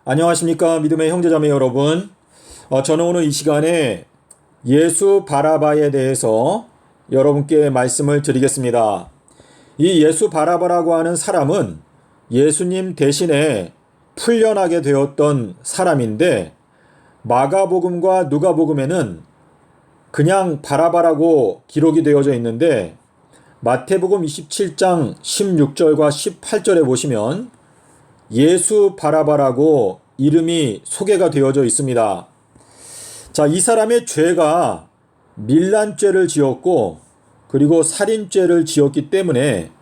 안녕하십니까 믿음의 형제자매 여러분. 저는 오늘 이 시간에 예수 바라바에 대해서 여러분께 말씀을 드리겠습니다. 이 예수 바라바라고 하는 사람은 예수님 대신에 풀려나게 되었던 사람인데, 마가복음과 누가복음에는 그냥 바라바라고 기록이 되어져 있는데, 마태복음 27장 16절과 18절에 보시면 예수 바라바라고 이름이 소개가 되어져 있습니다. 자, 이 사람의 죄가 밀란죄를 지었고 그리고 살인죄를 지었기 때문에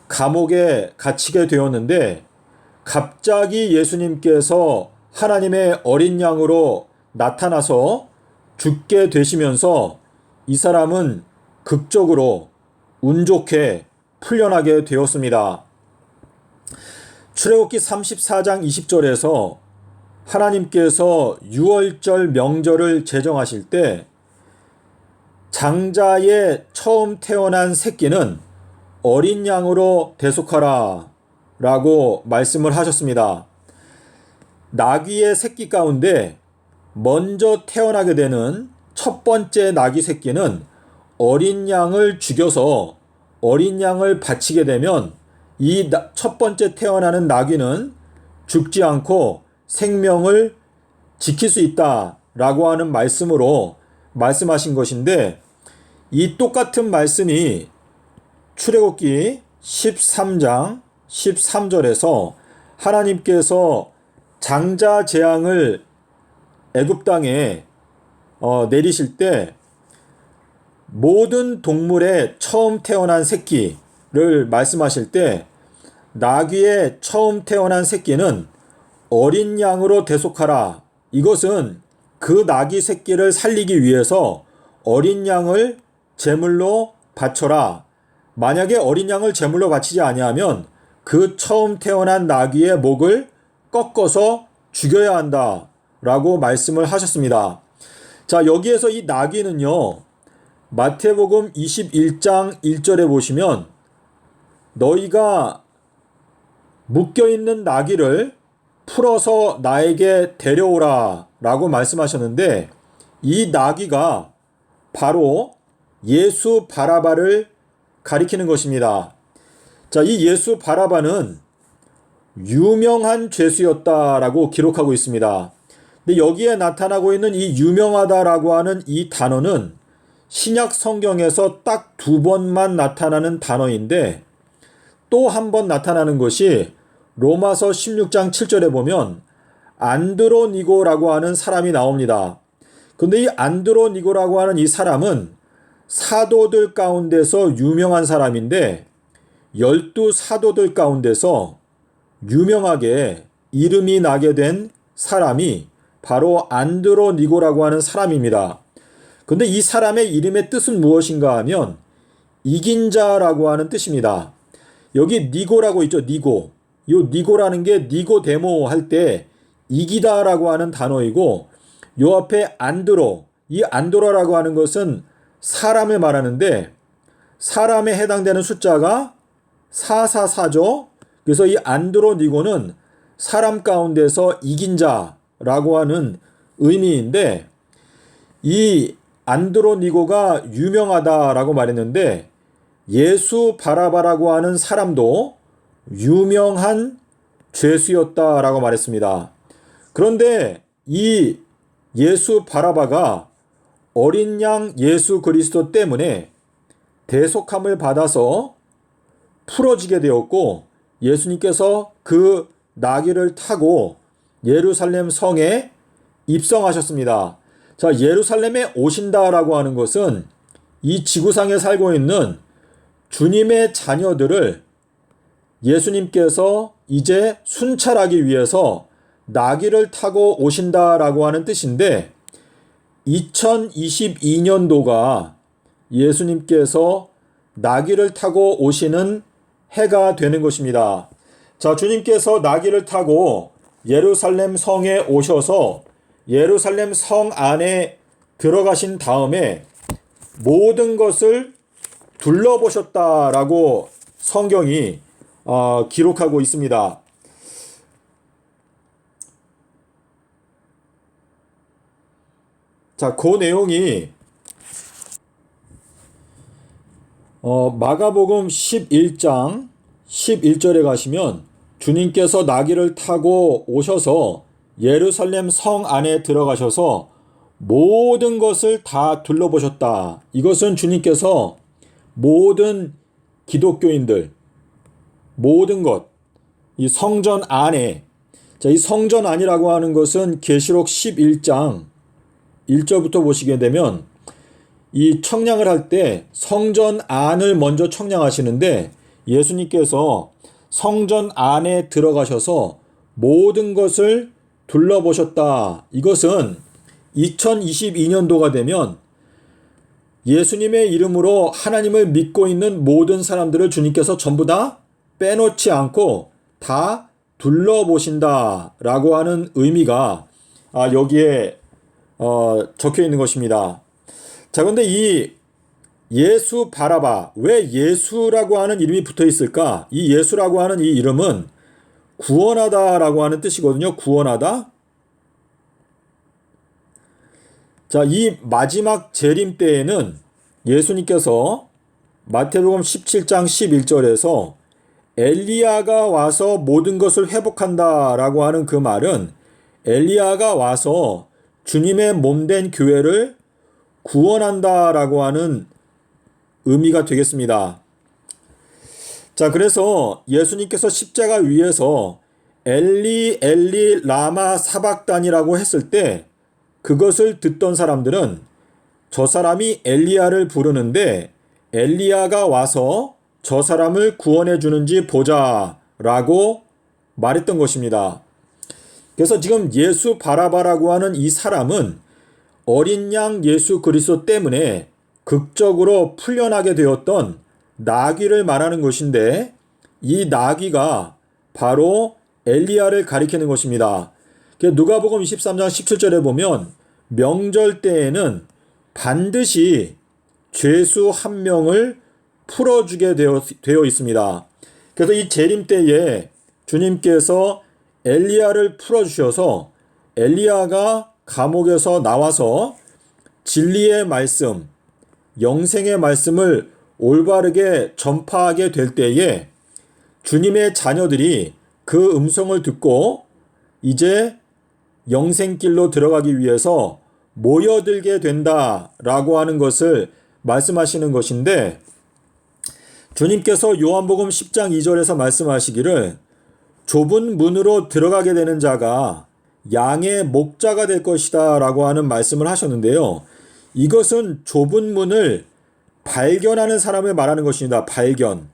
감옥에 갇히게 되었는데, 갑자기 예수님께서 하나님의 어린 양으로 나타나서 죽게 되시면서 이 사람은 극적으로 운 좋게 풀려나게 되었습니다. 출애굽기 34장 20절에서 하나님께서 유월절 명절을 제정하실 때 장자의 처음 태어난 새끼는 어린 양으로 대속하라 라고 말씀을 하셨습니다. 나귀의 새끼 가운데 먼저 태어나게 되는 첫 번째 나귀 새끼는 어린 양을 죽여서 어린 양을 바치게 되면 이 첫 번째 태어나는 나귀는 죽지 않고 생명을 지킬 수 있다라고 하는 말씀으로 말씀하신 것인데, 이 똑같은 말씀이 출애굽기 13장 13절에서 하나님께서 장자 재앙을 애굽 땅에 내리실 때 모든 동물의 처음 태어난 새끼를 말씀하실 때, 나귀의 처음 태어난 새끼는 어린 양으로 대속하라. 이것은 그 나귀 새끼를 살리기 위해서 어린 양을 제물로 바쳐라. 만약에 어린 양을 제물로 바치지 아니하면 그 처음 태어난 나귀의 목을 꺾어서 죽여야 한다 라고 말씀을 하셨습니다. 자, 여기에서 이 나귀는요, 마태복음 21장 1절에 보시면 너희가 묶여있는 나귀를 풀어서 나에게 데려오라 라고 말씀하셨는데, 이 나귀가 바로 예수 바라바를 가리키는 것입니다. 자, 이 예수 바라바는 유명한 죄수였다라고 기록하고 있습니다. 근데 여기에 나타나고 있는 이 유명하다라고 하는 이 단어는 신약 성경에서 딱 2번만 나타나는 단어인데, 또 한 번 나타나는 것이 로마서 16장 7절에 보면 안드로니고라고 하는 사람이 나옵니다. 근데 이 안드로니고라고 하는 이 사람은 사도들 가운데서 유명한 사람인데, 12사도들 가운데서 유명하게 이름이 나게 된 사람이 바로 안드로니고라고 하는 사람입니다. 근데 이 사람의 이름의 뜻은 무엇인가 하면 이긴 자라고 하는 뜻입니다. 여기 니고라고 있죠. 니고. 이 니고라는 게 니고데모 할 때 이기다라고 하는 단어이고, 요 앞에 안드로, 이 안드로라고 하는 것은 사람을 말하는데 사람에 해당되는 숫자가 444죠. 그래서 이 안드로니고는 사람 가운데서 이긴 자라고 하는 의미인데, 이 안드로니고가 유명하다라고 말했는데 예수 바라바라고 하는 사람도 유명한 죄수였다라고 말했습니다. 그런데 이 예수 바라바가 어린 양 예수 그리스도 때문에 대속함을 받아서 풀어지게 되었고, 예수님께서 그 나귀를 타고 예루살렘 성에 입성하셨습니다. 자, 예루살렘에 오신다라고 하는 것은 이 지구상에 살고 있는 주님의 자녀들을 예수님께서 이제 순찰하기 위해서 나귀를 타고 오신다라고 하는 뜻인데, 2022년도가 예수님께서 나귀를 타고 오시는 해가 되는 것입니다. 자, 주님께서 나귀를 타고 예루살렘 성에 오셔서 예루살렘 성 안에 들어가신 다음에 모든 것을 둘러보셨다라고 성경이 기록하고 있습니다. 자, 그 내용이 마가복음 11장 11절에 가시면 주님께서 나귀를 타고 오셔서 예루살렘 성 안에 들어가셔서 모든 것을 다 둘러보셨다. 이것은 주님께서 모든 기독교인들, 모든 것, 이 성전 안에, 자, 이 성전 안이라고 하는 것은 계시록 11장 1절부터 보시게 되면 이 청량을 할 때 성전 안을 먼저 청량하시는데 예수님께서 성전 안에 들어가셔서 모든 것을 둘러보셨다. 이것은 2022년도가 되면 예수님의 이름으로 하나님을 믿고 있는 모든 사람들을 주님께서 전부 다 빼놓지 않고 다 둘러보신다 라고 하는 의미가 여기에 적혀 있는 것입니다. 자, 그런데 이 예수 바라바, 왜 예수라고 하는 이름이 붙어 있을까? 이 예수라고 하는 이 이름은 구원하다라고 하는 뜻이거든요. 구원하다. 자, 이 마지막 재림 때에는 예수님께서 마태복음 17장 11절에서 엘리야가 와서 모든 것을 회복한다라고 하는 그 말은 엘리야가 와서 주님의 몸된 교회를 구원한다라고 하는 의미가 되겠습니다. 자, 그래서 예수님께서 십자가 위에서 엘리 엘리 라마 사박단이라고 했을 때 그것을 듣던 사람들은 저 사람이 엘리야를 부르는데 엘리야가 와서 저 사람을 구원해 주는지 보자 라고 말했던 것입니다. 그래서 지금 예수 바라바라고 하는 이 사람은 어린 양 예수 그리스도 때문에 극적으로 풀려나게 되었던 나귀를 말하는 것인데 이 나귀가 바로 엘리야를 가리키는 것입니다. 누가복음 23장 17절에 보면 명절 때에는 반드시 죄수 한 명을 풀어주게 되어 있습니다. 그래서 이 재림 때에 주님께서 엘리야를 풀어주셔서 엘리야가 감옥에서 나와서 진리의 말씀, 영생의 말씀을 올바르게 전파하게 될 때에 주님의 자녀들이 그 음성을 듣고 이제 영생길로 들어가기 위해서 모여들게 된다라고 하는 것을 말씀하시는 것인데 주님께서 요한복음 10장 2절에서 말씀하시기를 좁은 문으로 들어가게 되는 자가 양의 목자가 될 것이다 라고 하는 말씀을 하셨는데요. 이것은 좁은 문을 발견하는 사람을 말하는 것입니다. 발견.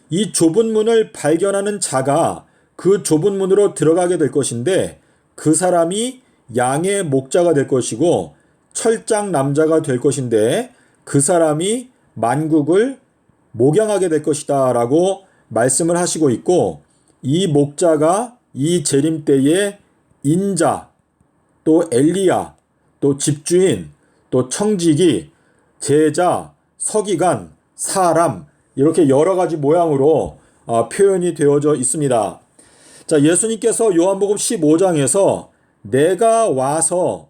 이 좁은 문을 발견하는 자가 그 좁은 문으로 들어가게 될 것인데 그 사람이 양의 목자가 될 것이고 철장 남자가 될 것인데 그 사람이 만국을 목양하게 될 것이다 라고 말씀을 하시고 있고 이 목자가 이 재림 때에 인자, 또 엘리야, 또 집주인, 또 청지기, 제자, 서기관, 사람 이렇게 여러 가지 모양으로 표현이 되어져 있습니다. 자, 예수님께서 요한복음 15장에서 내가 와서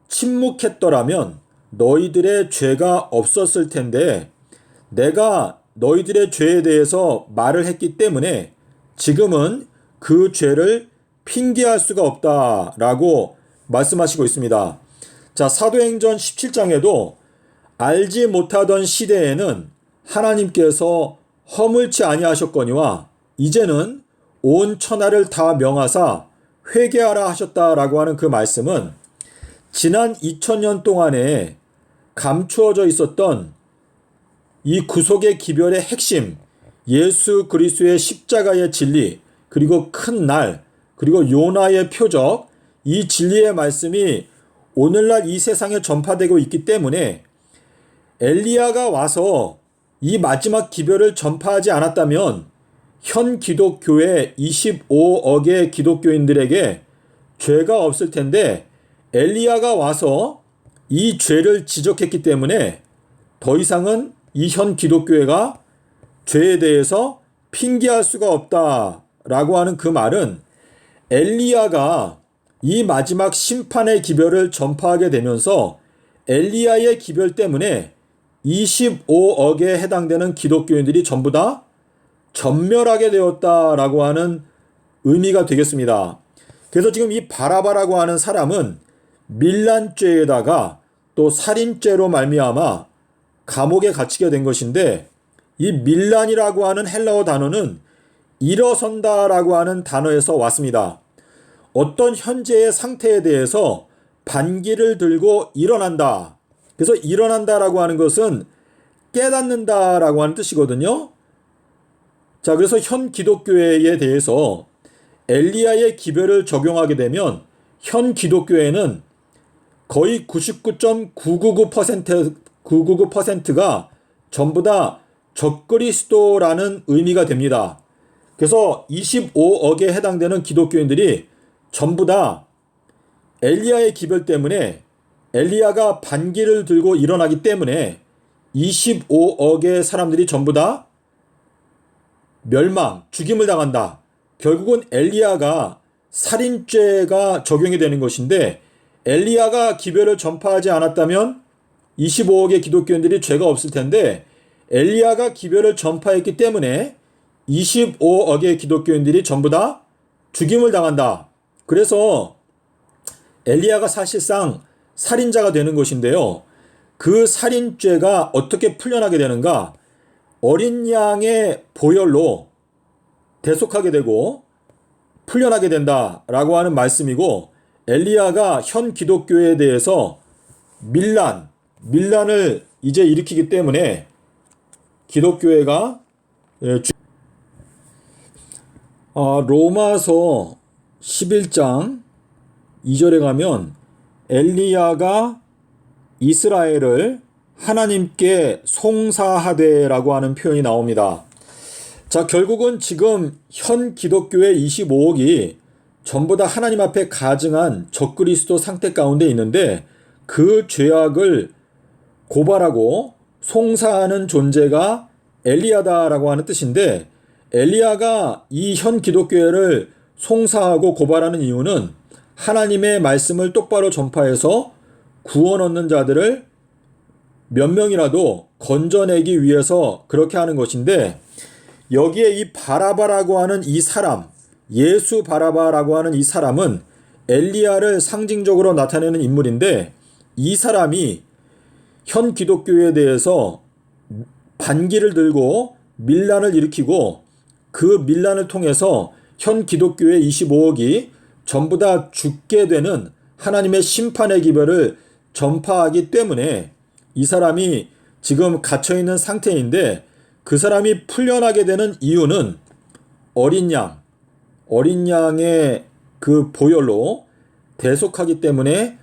침묵했더라면 너희들의 죄가 없었을 텐데 내가 너희들의 죄에 대해서 말을 했기 때문에 지금은 그 죄를 핑계할 수가 없다라고 말씀하시고 있습니다. 자, 사도행전 17장에도 알지 못하던 시대에는 하나님께서 허물치 아니하셨거니와 이제는 온 천하를 다 명하사 회개하라 하셨다라고 하는 그 말씀은 지난 2000년 동안에 감추어져 있었던 이 구속의 기별의 핵심, 예수 그리스도의 십자가의 진리, 그리고 큰 날, 그리고 요나의 표적, 이 진리의 말씀이 오늘날 이 세상에 전파되고 있기 때문에 엘리야가 와서 이 마지막 기별을 전파하지 않았다면 현 기독교의 25억의 기독교인들에게 죄가 없을 텐데 엘리야가 와서 이 죄를 지적했기 때문에 더 이상은 이 현 기독교회가 죄에 대해서 핑계할 수가 없다라고 하는 그 말은 엘리야가 이 마지막 심판의 기별을 전파하게 되면서 엘리야의 기별 때문에 25억에 해당되는 기독교인들이 전부 다 전멸하게 되었다라고 하는 의미가 되겠습니다. 그래서 지금 이 바라바라고 하는 사람은 밀란죄에다가 또 살인죄로 말미암아 감옥에 갇히게 된 것인데, 이 밀란이라고 하는 헬라어 단어는 일어선다라고 하는 단어에서 왔습니다. 어떤 현재의 상태에 대해서 반기를 들고 일어난다. 그래서 일어난다라고 하는 것은 깨닫는다라고 하는 뜻이거든요. 자, 그래서 현 기독교회에 대해서 엘리야의 기별을 적용하게 되면 현 기독교회는 거의 99.999%가 전부 다 적그리스도라는 의미가 됩니다. 그래서 25억에 해당되는 기독교인들이 전부 다 엘리야의 기별 때문에, 엘리야가 반기를 들고 일어나기 때문에 25억의 사람들이 전부 다 멸망, 죽임을 당한다. 결국은 엘리야가 살인죄가 적용이 되는 것인데, 엘리야가 기별을 전파하지 않았다면 25억의 기독교인들이 죄가 없을 텐데, 엘리야가 기별을 전파했기 때문에 25억의 기독교인들이 전부 다 죽임을 당한다. 그래서 엘리야가 사실상 살인자가 되는 것인데요. 그 살인죄가 어떻게 풀려나게 되는가? 어린 양의 보혈로 대속하게 되고 풀려나게 된다라고 말씀이고, 엘리야가 현 기독교에 대해서 밀란을 이제 일으키기 때문에 기독교회가 로마서 11장 2절에 가면 엘리야가 이스라엘을 하나님께 송사하되라고 하는 표현이 나옵니다. 자, 결국은 지금 현 기독교의 25억이 전부 다 하나님 앞에 가증한 적그리스도 상태 가운데 있는데, 그 죄악을 고발하고 송사하는 존재가 엘리야다라고 하는 뜻인데, 엘리야가 이 현 기독교회를 송사하고 고발하는 이유는 하나님의 말씀을 똑바로 전파해서 구원 얻는 자들을 몇 명이라도 건져내기 위해서 그렇게 하는 것인데, 여기에 이 바라바라고 하는 이 사람, 예수 바라바라고 하는 이 사람은 엘리야를 상징적으로 나타내는 인물인데, 이 사람이 현 기독교에 대해서 반기를 들고 밀란을 일으키고, 그 밀란을 통해서 현 기독교의 25억이 전부 다 죽게 되는 하나님의 심판의 기별을 전파하기 때문에 이 사람이 지금 갇혀있는 상태인데, 그 사람이 풀려나게 되는 이유는 어린 양의 그 보혈로 대속하기 때문에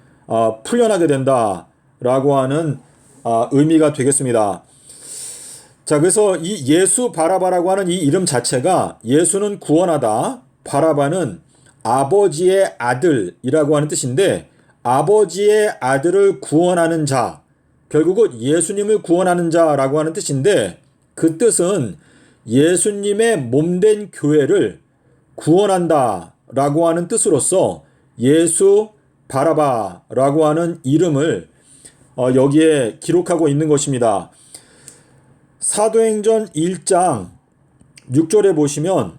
풀려나게 된다라고 하는 의미가 되겠습니다. 자, 그래서 이 예수 바라바라고 하는 이 이름 자체가, 예수는 구원하다, 바라바는 아버지의 아들이라고 하는 뜻인데, 아버지의 아들을 구원하는 자, 결국은 예수님을 구원하는 자라고 하는 뜻인데, 그 뜻은 예수님의 몸된 교회를 구원한다 라고 하는 뜻으로서 예수 바라바라고 하는 이름을 여기에 기록하고 있는 것입니다. 사도행전 1장 6절에 보시면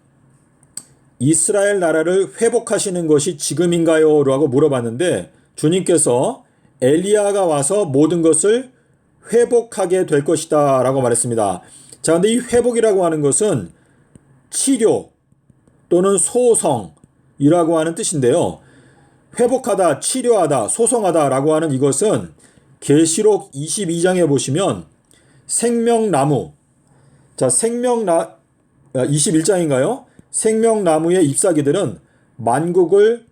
이스라엘 나라를 회복하시는 것이 지금인가요? 라고 물어봤는데, 주님께서 엘리야가 와서 모든 것을 회복하게 될 것이다 라고 말했습니다. 자, 근데 이 회복이라고 하는 것은 치료 또는 소성이라고 하는 뜻인데요. 회복하다, 치료하다, 소성하다 라고 하는 이것은 계시록 22장에 보시면 생명나무, 자, 21장인가요? 생명나무의 잎사귀들은 만국을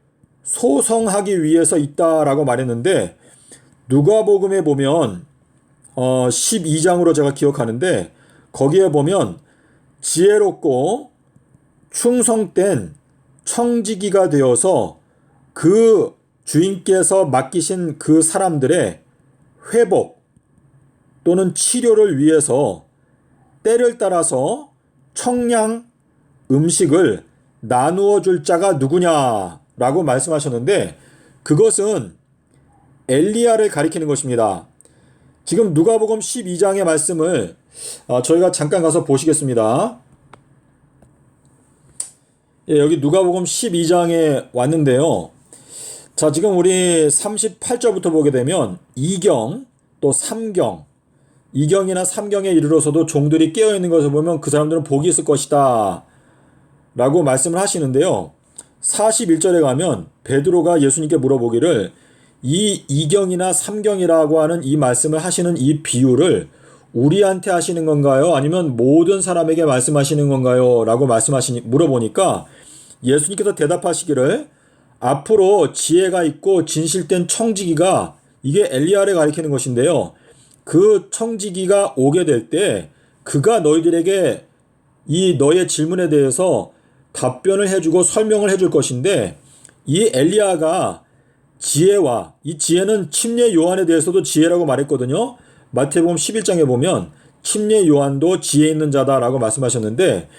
소성하기 위해서 있다라고 말했는데, 누가복음에 보면 12장으로 제가 기억하는데, 거기에 보면 지혜롭고 충성된 청지기가 되어서 그 주인께서 맡기신 그 사람들의 회복 또는 치료를 위해서 때를 따라서 청량 음식을 나누어 줄 자가 누구냐라고 말씀하셨는데, 그것은 엘리야를 가리키는 것입니다. 지금 누가복음 12장의 말씀을 저희가 잠깐 가서 보시겠습니다. 예, 여기 누가복음 12장에 왔는데요. 자, 지금 우리 38절부터 보게 되면 2경 또 3경, 2경이나 3경에 이르러서도 종들이 깨어있는 것을 보면 그 사람들은 복이 있을 것이다 라고 말씀을 하시는데요. 41절에 가면 베드로가 예수님께 물어보기를 이 2경이나 3경이라고 하는 이 말씀을 하시는 이 비유를 우리한테 하시는 건가요? 아니면 모든 사람에게 말씀하시는 건가요? 라고 물어보니까 예수님께서 대답하시기를 앞으로 지혜가 있고 진실된 청지기가, 이게 엘리야를 가리키는 것인데요. 그 청지기가 오게 될 때 그가 너희들에게 이 너의 질문에 대해서 답변을 해주고 설명을 해줄 것인데, 이 엘리야가 지혜와, 이 지혜는 침례 요한에 대해서도 지혜라고 말했거든요. 마태복음 11장에 보면 침례 요한도 지혜 있는 자다라고 말씀하셨는데,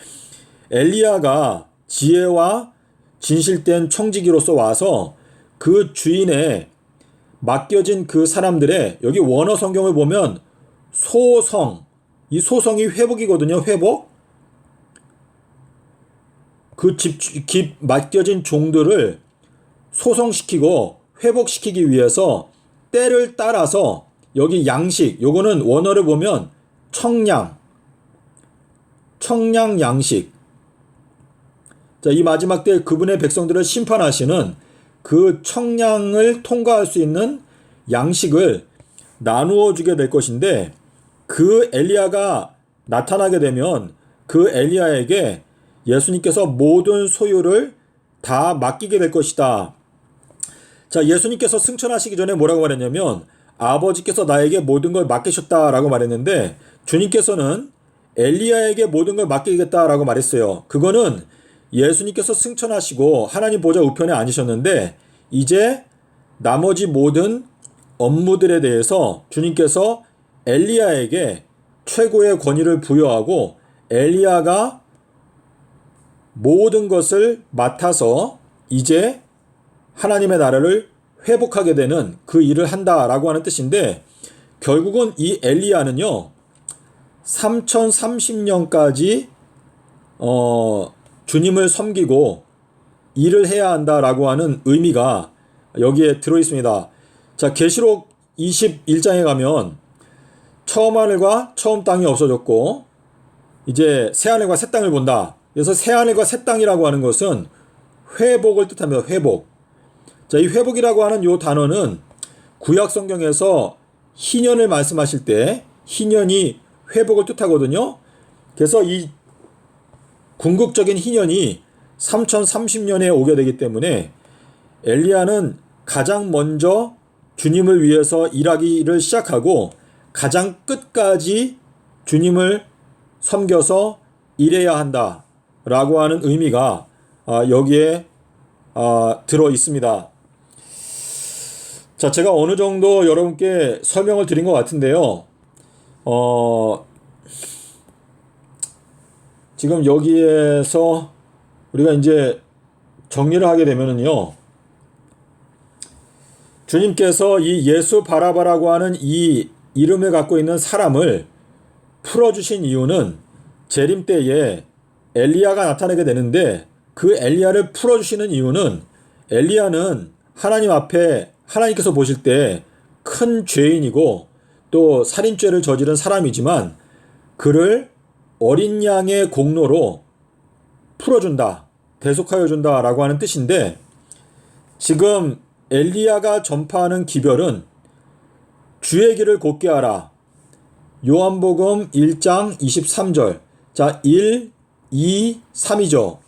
엘리야가 지혜와 진실된 청지기로서 와서 그 주인의 맡겨진 그 사람들의, 여기 원어 성경을 보면 소성, 이 소성이 회복이거든요. 회복. 그 맡겨진 종들을 소성시키고 회복시키기 위해서 때를 따라서, 여기 양식, 요거는 원어를 보면 청량 양식. 자, 이 마지막 때 그분의 백성들을 심판하시는 그 청량을 통과할 수 있는 양식을 나누어 주게 될 것인데, 그 엘리야가 나타나게 되면 그 엘리야에게 예수님께서 모든 소유를 다 맡기게 될 것이다. 자, 예수님께서 승천하시기 전에 뭐라고 말했냐면 아버지께서 나에게 모든 걸 맡기셨다라고 말했는데, 주님께서는 엘리야에게 모든 걸 맡기겠다라고 말했어요. 그거는 예수님께서 승천하시고 하나님 보좌 우편에 앉으셨는데, 이제 나머지 모든 업무들에 대해서 주님께서 엘리야에게 최고의 권위를 부여하고 엘리야가 모든 것을 맡아서 이제 하나님의 나라를 회복하게 되는 그 일을 한다라고 하는 뜻인데, 결국은 이 엘리야는요 3030년까지 주님을 섬기고 일을 해야 한다라고 하는 의미가 여기에 들어 있습니다. 자, 계시록 21장에 가면 처음 하늘과 처음 땅이 없어졌고 이제 새 하늘과 새 땅을 본다. 그래서 새 하늘과 새 땅이라고 하는 것은 회복을 뜻합니다. 회복. 자, 이 회복이라고 하는 요 단어는 구약 성경에서 희년을 말씀하실 때 희년이 회복을 뜻하거든요. 그래서 이 궁극적인 희년이 3030년에 오게 되기 때문에 엘리야는 가장 먼저 주님을 위해서 일하기를 시작하고 가장 끝까지 주님을 섬겨서 일해야 한다라고 하는 의미가 여기에 들어 있습니다. 자, 제가 어느 정도 여러분께 설명을 드린 것 같은데요. 지금 여기에서 우리가 이제 정리를 하게 되면은요, 주님께서 이 예수 바라바라고 하는 이 이름을 갖고 있는 사람을 풀어주신 이유는 재림 때에 엘리야가 나타나게 되는데, 그 엘리야를 풀어주시는 이유는 엘리야는 하나님 앞에 하나님께서 보실 때 큰 죄인이고 또 살인죄를 저지른 사람이지만 그를 어린 양의 공로로 풀어준다, 대속하여 준다라고 하는 뜻인데, 지금 엘리야가 전파하는 기별은 주의 길을 곧게 하라. 요한복음 1장 23절. 자, 1, 2, 3이죠.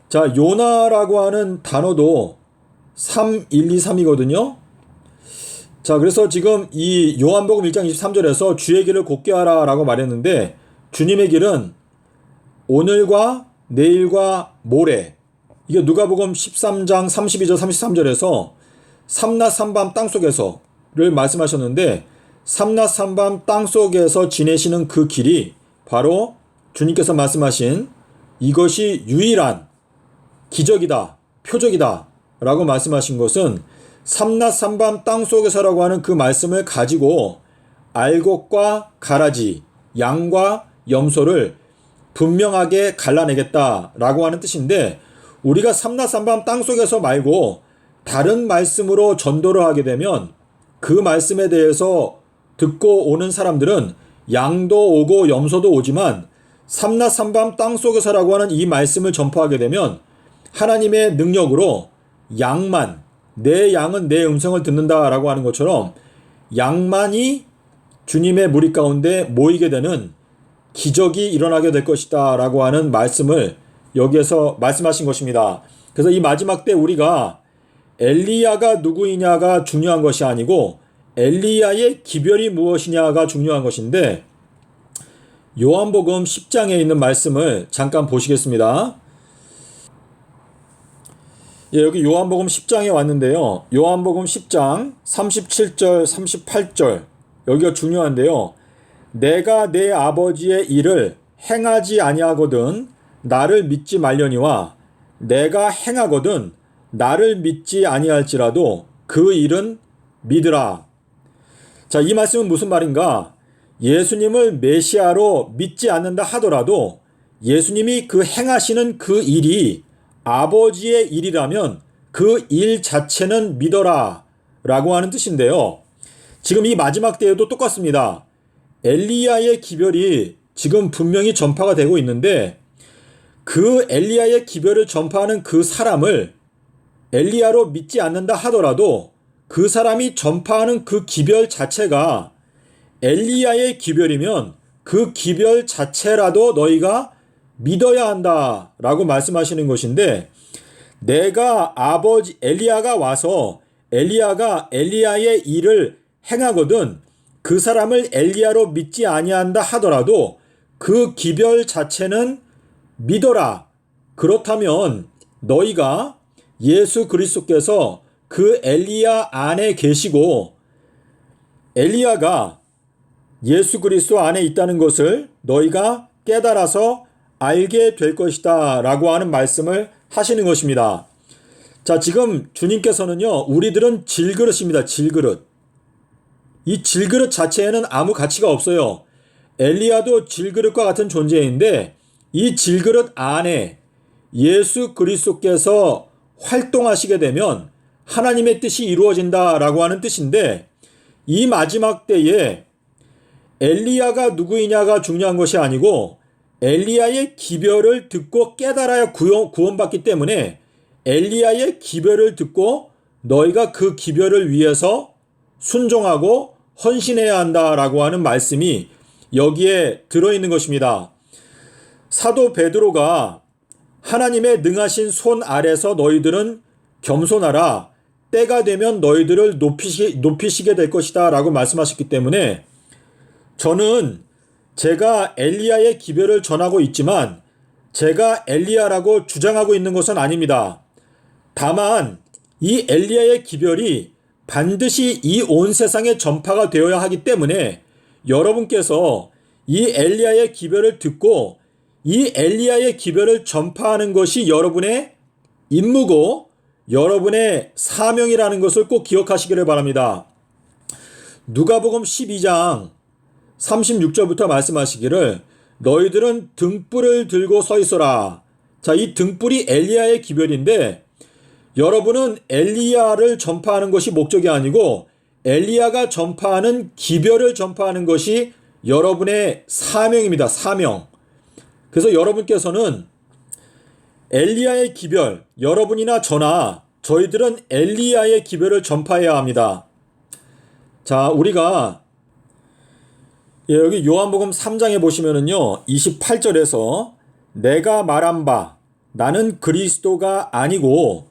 자, 요나라고 하는 단어도 3, 1, 2, 3이거든요. 자, 그래서 지금 이 요한복음 1장 23절에서 주의 길을 곧게 하라 라고 말했는데, 주님의 길은 오늘과 내일과 모레, 이게 누가복음 13장 32절 33절에서 삼낮 삼밤 땅속에서를 말씀하셨는데, 삼낮 삼밤 땅속에서 지내시는 그 길이 바로 주님께서 말씀하신 이것이 유일한 기적이다, 표적이다 라고 말씀하신 것은 삼낮삼밤 땅속에서라고 하는 그 말씀을 가지고 알곡과 가라지, 양과 염소를 분명하게 갈라내겠다라고 하는 뜻인데, 우리가 삼낮삼밤 땅속에서 말고 다른 말씀으로 전도를 하게 되면 그 말씀에 대해서 듣고 오는 사람들은 양도 오고 염소도 오지만 삼낮삼밤 땅속에서라고 하는 이 말씀을 전파하게 되면 하나님의 능력으로 양만, 내 양은 내 음성을 듣는다라고 하는 것처럼 양만이 주님의 무리 가운데 모이게 되는 기적이 일어나게 될 것이다 라고 하는 말씀을 여기에서 말씀하신 것입니다. 그래서 이 마지막 때 우리가 엘리야가 누구이냐가 중요한 것이 아니고 엘리야의 기별이 무엇이냐가 중요한 것인데, 요한복음 10장에 있는 말씀을 잠깐 보시겠습니다. 여기 요한복음 10장에 왔는데요. 요한복음 10장 37절 38절 여기가 중요한데요. 내가 내 아버지의 일을 행하지 아니하거든 나를 믿지 말려니와 내가 행하거든 나를 믿지 아니할지라도 그 일은 믿으라. 자, 이 말씀은 무슨 말인가? 예수님을 메시아로 믿지 않는다 하더라도 예수님이 그 행하시는 그 일이 아버지의 일이라면 그 일 자체는 믿어라 라고 하는 뜻인데요. 지금 이 마지막 때에도 똑같습니다. 엘리야의 기별이 지금 분명히 전파가 되고 있는데, 그 엘리야의 기별을 전파하는 그 사람을 엘리야로 믿지 않는다 하더라도 그 사람이 전파하는 그 기별 자체가 엘리야의 기별이면 그 기별 자체라도 너희가 믿어야 한다 라고 말씀하시는 것인데, 내가 엘리야가 와서 엘리야가 엘리야의 일을 행하거든 그 사람을 엘리야로 믿지 아니한다 하더라도 그 기별 자체는 믿어라. 그렇다면 너희가 예수 그리스도께서 그 엘리야 안에 계시고 엘리야가 예수 그리스도 안에 있다는 것을 너희가 깨달아서 알게 될 것이다 라고 하는 말씀을 하시는 것입니다. 자, 지금 주님께서는요, 우리들은 질그릇입니다. 질그릇. 이 질그릇 자체에는 아무 가치가 없어요. 엘리야도 질그릇과 같은 존재인데 이 질그릇 안에 예수 그리스도께서 활동하시게 되면 하나님의 뜻이 이루어진다라고 하는 뜻인데, 이 마지막 때에 엘리야가 누구이냐가 중요한 것이 아니고 엘리야의 기별을 듣고 깨달아야 구원받기 때문에 엘리야의 기별을 듣고 너희가 그 기별을 위해서 순종하고 헌신해야 한다라고 하는 말씀이 여기에 들어있는 것입니다. 사도 베드로가 하나님의 능하신 손 아래서 너희들은 겸손하라. 때가 되면 너희들을 높이시게 될 것이다 라고 말씀하셨기 때문에 저는 제가 엘리야의 기별을 전하고 있지만 제가 엘리야라고 주장하고 있는 것은 아닙니다. 다만 이 엘리야의 기별이 반드시 이 온 세상에 전파가 되어야 하기 때문에 여러분께서 이 엘리야의 기별을 듣고 이 엘리야의 기별을 전파하는 것이 여러분의 임무고 여러분의 사명이라는 것을 꼭 기억하시기를 바랍니다. 누가복음 12장 36절부터 말씀하시기를 너희들은 등불을 들고 서 있어라. 자, 이 등불이 엘리야의 기별인데 여러분은 엘리야를 전파하는 것이 목적이 아니고 엘리야가 전파하는 기별을 전파하는 것이 여러분의 사명입니다. 사명. 그래서 여러분께서는 엘리야의 기별, 여러분이나 저나 저희들은 엘리야의 기별을 전파해야 합니다. 자, 우리가 여기 요한복음 3장에 보시면은요, 28절에서 내가 말한 바 나는 그리스도가 아니고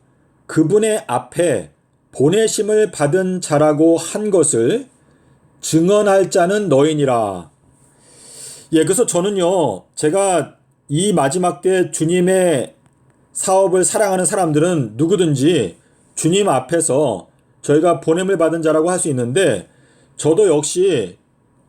그분의 앞에 보내심을 받은 자라고 한 것을 증언할 자는 너희니라. 그래서 저는요, 제가 이 마지막 때 주님의 사업을 사랑하는 사람들은 누구든지 주님 앞에서 저희가 보냄을 받은 자라고 할 수 있는데, 저도 역시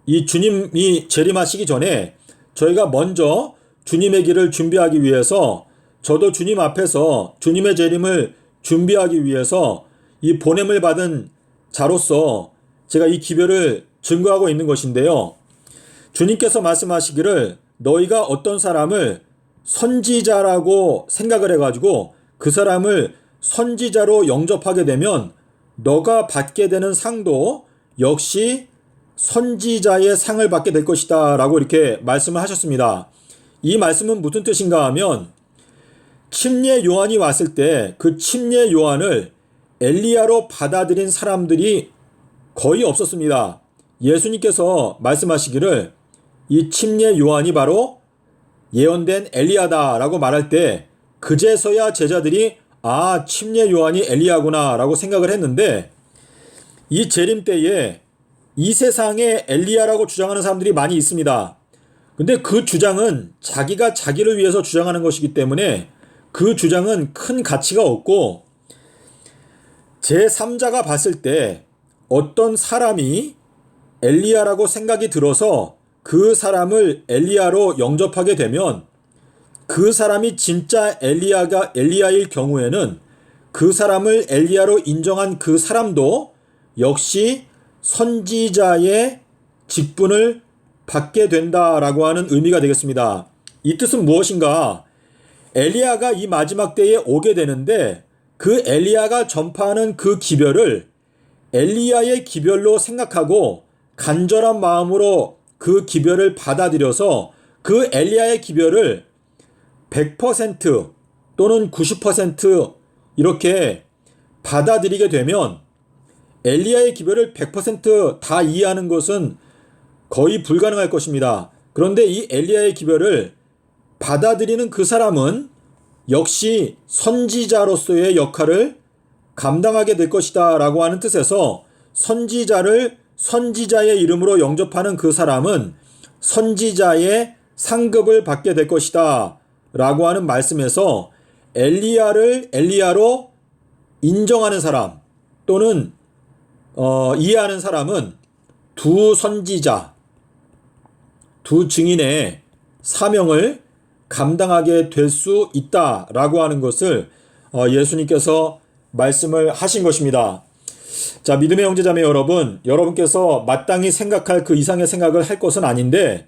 이 주님이 재림하시기 전에 저희가 먼저 주님의 길을 준비하기 위해서 저도 주님 앞에서 주님의 재림을 준비하기 위해서 이 보냄을 받은 자로서 제가 이 기별을 증거하고 있는 것인데요. 주님께서 말씀하시기를 너희가 어떤 사람을 선지자라고 생각을 해가지고 그 사람을 선지자로 영접하게 되면 너가 받게 되는 상도 역시 선지자의 상을 받게 될 것이다 라고 이렇게 말씀을 하셨습니다. 이 말씀은 무슨 뜻인가 하면 침례 요한이 왔을 때 그 침례 요한을 엘리야로 받아들인 사람들이 거의 없었습니다. 예수님께서 말씀하시기를 이 침례 요한이 바로 예언된 엘리야다 라고 말할 때 그제서야 제자들이 침례 요한이 엘리야구나 라고 생각을 했는데 이 재림 때에 이 세상에 엘리야라고 주장하는 사람들이 많이 있습니다. 근데 그 주장은 자기가 자기를 위해서 주장하는 것이기 때문에 그 주장은 큰 가치가 없고 제3자가 봤을 때 어떤 사람이 엘리야라고 생각이 들어서 그 사람을 엘리야로 영접하게 되면 그 사람이 진짜 엘리야일 경우에는 그 사람을 엘리야로 인정한 그 사람도 역시 선지자의 직분을 받게 된다라고 하는 의미가 되겠습니다. 이 뜻은 무엇인가? 엘리야가 이 마지막 때에 오게 되는데 그 엘리야가 전파하는 그 기별을 엘리야의 기별로 생각하고 간절한 마음으로 그 기별을 받아들여서 그 엘리야의 기별을 100% 또는 90% 이렇게 받아들이게 되면 엘리야의 기별을 100% 이해하는 것은 거의 불가능할 것입니다. 그런데 이 엘리야의 기별을 받아들이는 그 사람은 역시 선지자로서의 역할을 감당하게 될 것이다 라고 하는 뜻에서 선지자를 선지자의 이름으로 영접하는 그 사람은 선지자의 상급을 받게 될 것이다 라고 하는 말씀에서 엘리야를 엘리야로 인정하는 사람 또는 이해하는 사람은 두 선지자, 두 증인의 사명을 감당하게 될 수 있다라고 하는 것을 예수님께서 말씀을 하신 것입니다. 자, 믿음의 형제자매 여러분께서 마땅히 생각할 그 이상의 생각을 할 것은 아닌데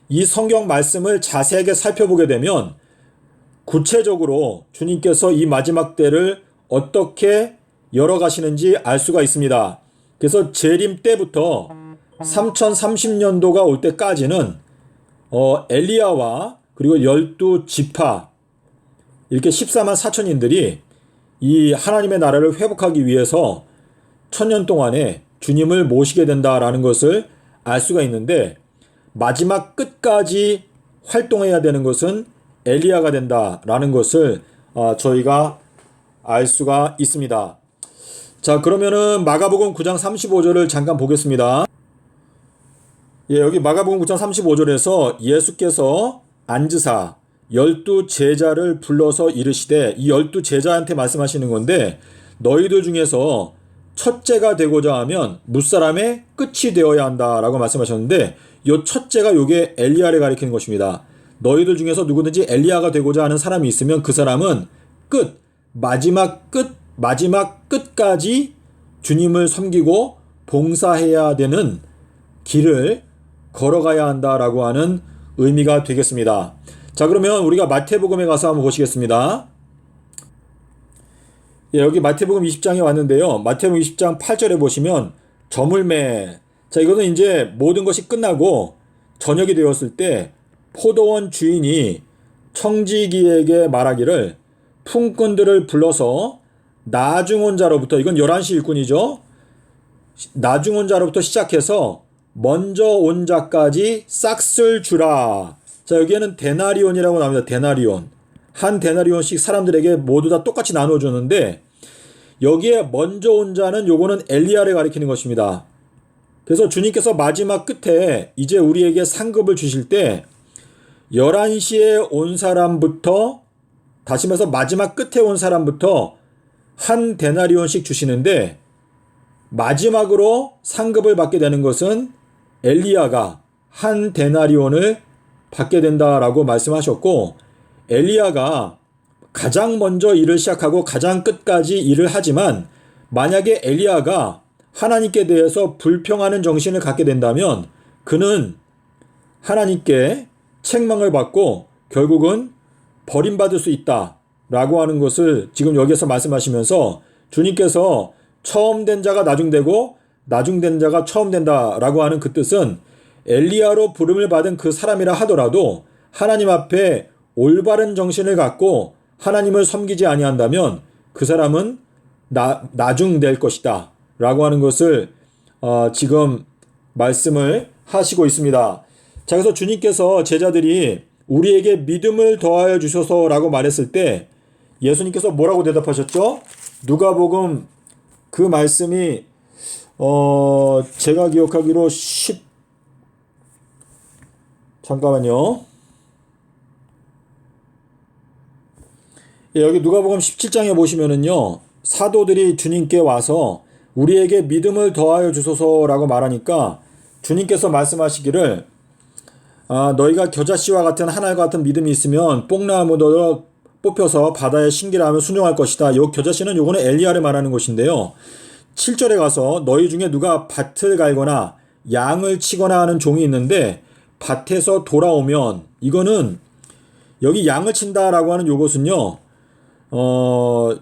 이 성경 말씀을 자세하게 살펴보게 되면 구체적으로 주님께서 이 마지막 때를 어떻게 열어가시는지 알 수가 있습니다. 그래서 재림 때부터 3030년도가 올 때까지는 엘리야와 그리고 12지파 이렇게 14만 4천인들이 이 하나님의 나라를 회복하기 위해서 1000년 동안에 주님을 모시게 된다라는 것을 알 수가 있는데 마지막 끝까지 활동해야 되는 것은 엘리야가 된다라는 것을 저희가 알 수가 있습니다. 자, 그러면은 마가복음 9장 35절을 잠깐 보겠습니다. 여기 마가복음 9장 35절에서 예수께서 앉으사 12제자를 불러서 이르시되 이 12제자한테 말씀하시는 건데 너희들 중에서 첫째가 되고자 하면 무사람의 끝이 되어야 한다라고 말씀하셨는데 이 첫째가 요게 엘리야를 가리키는 것입니다. 너희들 중에서 누구든지 엘리야가 되고자 하는 사람이 있으면 그 사람은 마지막 끝까지 주님을 섬기고 봉사해야 되는 길을 걸어가야 한다라고 하는 의미가 되겠습니다. 자, 그러면 우리가 마태복음에 가서 한번 보시겠습니다. 여기 마태복음 20장에 왔는데요. 마태복음 20장 8절에 보시면 저물매. 자, 이거는 이제 모든 것이 끝나고 저녁이 되었을 때 포도원 주인이 청지기에게 말하기를 품꾼들을 불러서 나중 온 자로부터, 이건 11시 일꾼이죠. 나중 온 자로부터 시작해서 먼저 온 자까지 싹쓸 주라. 자, 여기에는 데나리온이라고 나옵니다. 데나리온. 한 데나리온씩 사람들에게 모두 다 똑같이 나눠주는데 여기에 먼저 온 자는 요거는 엘리야를 가리키는 것입니다. 그래서 주님께서 마지막 끝에 이제 우리에게 상급을 주실 때 11시에 온 사람부터, 다시 말해서 마지막 끝에 온 사람부터 한 데나리온씩 주시는데 마지막으로 상급을 받게 되는 것은 엘리야가 한 데나리온을 받게 된다라고 말씀하셨고, 엘리야가 가장 먼저 일을 시작하고 가장 끝까지 일을 하지만 만약에 엘리야가 하나님께 대해서 불평하는 정신을 갖게 된다면 그는 하나님께 책망을 받고 결국은 버림받을 수 있다라고 하는 것을 지금 여기에서 말씀하시면서 주님께서 처음 된 자가 나중되고 나중된 자가 처음 된다라고 하는 그 뜻은 엘리야로 부름을 받은 그 사람이라 하더라도 하나님 앞에 올바른 정신을 갖고 하나님을 섬기지 아니한다면 그 사람은 나중될 것이다 라고 하는 것을 지금 말씀을 하시고 있습니다. 자, 그래서 주님께서 제자들이 우리에게 믿음을 더하여 주소서라고 말했을 때 예수님께서 뭐라고 대답하셨죠? 누가복음 그 말씀이 제가 기억하기로 잠깐만요. 여기 누가복음 17장에 보시면은요. 사도들이 주님께 와서 우리에게 믿음을 더하여 주소서라고 말하니까 주님께서 말씀하시기를 너희가 겨자씨와 같은 하늘과 같은 믿음이 있으면 뽕나무도 뽑혀서 바다에 신기라 하면 순종할 것이다. 요 겨자씨는 요거는 엘리야를 말하는 것인데요. 7절에 가서 너희 중에 누가 밭을 갈거나 양을 치거나 하는 종이 있는데 밭에서 돌아오면 이거는 여기 양을 친다라고 하는 요것은요.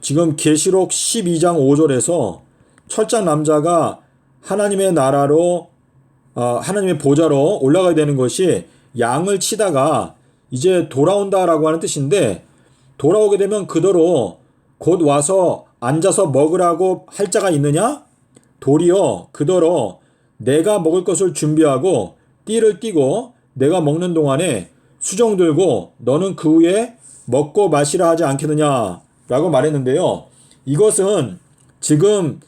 지금 계시록 12장 5절에서 철장 남자가 하나님의 나라로 하나님의 보좌로 올라가야 되는 것이 양을 치다가 이제 돌아온다라고 하는 뜻인데 돌아오게 되면 그대로 곧 와서 앉아서 먹으라고 할 자가 있느냐? 도리어 그대로 내가 먹을 것을 준비하고 띠를 띠고 내가 먹는 동안에 수종 들고 너는 그 후에 먹고 마시라 하지 않겠느냐 라고 말했는데요. 이것은 지금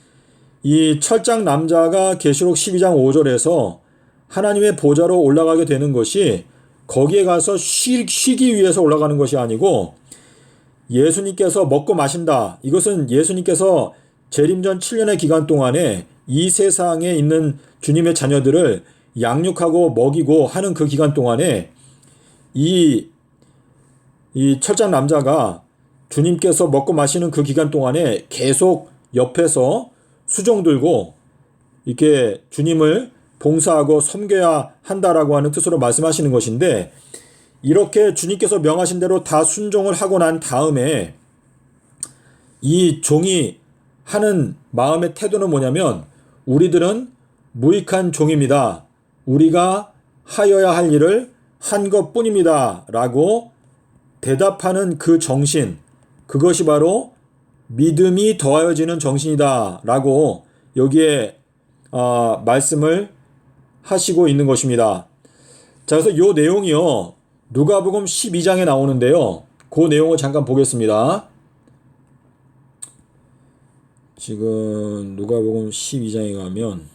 이 철장 남자가 계시록 12장 5절에서 하나님의 보좌로 올라가게 되는 것이 거기에 가서 쉬기 위해서 올라가는 것이 아니고 예수님께서 먹고 마신다. 이것은 예수님께서 재림전 7년의 기간 동안에 이 세상에 있는 주님의 자녀들을 양육하고 먹이고 하는 그 기간 동안에 이 철장 남자가 주님께서 먹고 마시는 그 기간 동안에 계속 옆에서 수종 들고 이렇게 주님을 봉사하고 섬겨야 한다라고 하는 뜻으로 말씀하시는 것인데 이렇게 주님께서 명하신 대로 다 순종을 하고 난 다음에 이 종이 하는 마음의 태도는 뭐냐면 우리들은 무익한 종입니다. 우리가 하여야 할 일을 한 것뿐입니다. 라고 대답하는 그 정신, 그것이 바로 믿음이 더하여지는 정신이다. 라고 여기에 말씀을 하시고 있는 것입니다. 자, 그래서 이 내용이요. 누가복음 12장에 나오는데요. 그 내용을 잠깐 보겠습니다. 지금 누가복음 12장에 가면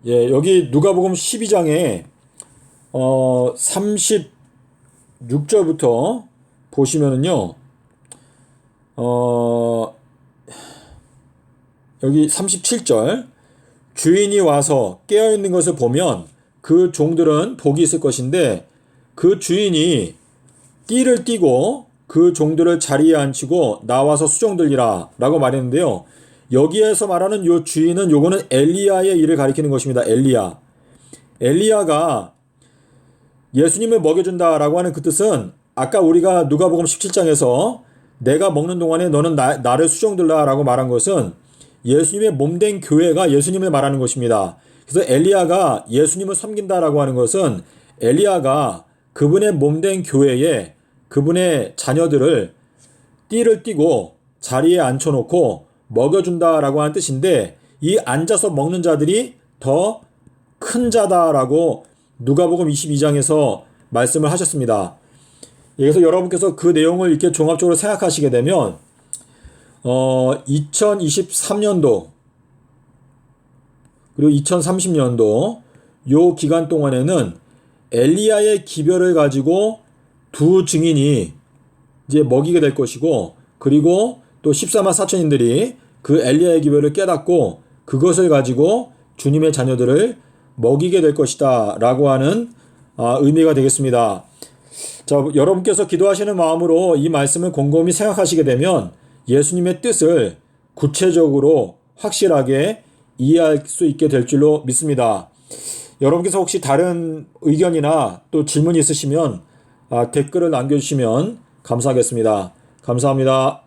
여기 누가복음 12장에 36절부터 보시면은요. 여기 37절 주인이 와서 깨어있는 것을 보면 그 종들은 복이 있을 것인데 그 주인이 띠를 띠고 그 종들을 자리에 앉히고 나와서 수종 들리라 라고 말했는데요. 여기에서 말하는 요 주인은 요거는 엘리야의 일을 가리키는 것입니다. 엘리야가 예수님을 먹여준다라고 하는 그 뜻은 아까 우리가 누가복음 17장에서 내가 먹는 동안에 너는 나를 수종들라 라고 말한 것은 예수님의 몸된 교회가 예수님을 말하는 것입니다. 그래서 엘리야가 예수님을 섬긴다라고 하는 것은 엘리야가 그분의 몸된 교회에 그분의 자녀들을 띠를 띠고 자리에 앉혀놓고 먹여준다라고 하는 뜻인데 이 앉아서 먹는 자들이 더 큰 자다라고 누가복음 22장에서 말씀을 하셨습니다. 그래서 여러분께서 그 내용을 이렇게 종합적으로 생각하시게 되면 2023년도 그리고 2030년도 요 기간 동안에는 엘리야의 기별을 가지고 두 증인이 이제 먹이게 될 것이고, 그리고 또 14만 4천인들이 그 엘리야의 기별을 깨닫고 그것을 가지고 주님의 자녀들을 먹이게 될 것이다 라고 하는 의미가 되겠습니다. 자, 여러분께서 기도하시는 마음으로 이 말씀을 곰곰이 생각하시게 되면 예수님의 뜻을 구체적으로 확실하게 이해할 수 있게 될 줄로 믿습니다. 여러분께서 혹시 다른 의견이나 또 질문이 있으시면 댓글을 남겨주시면 감사하겠습니다. 감사합니다.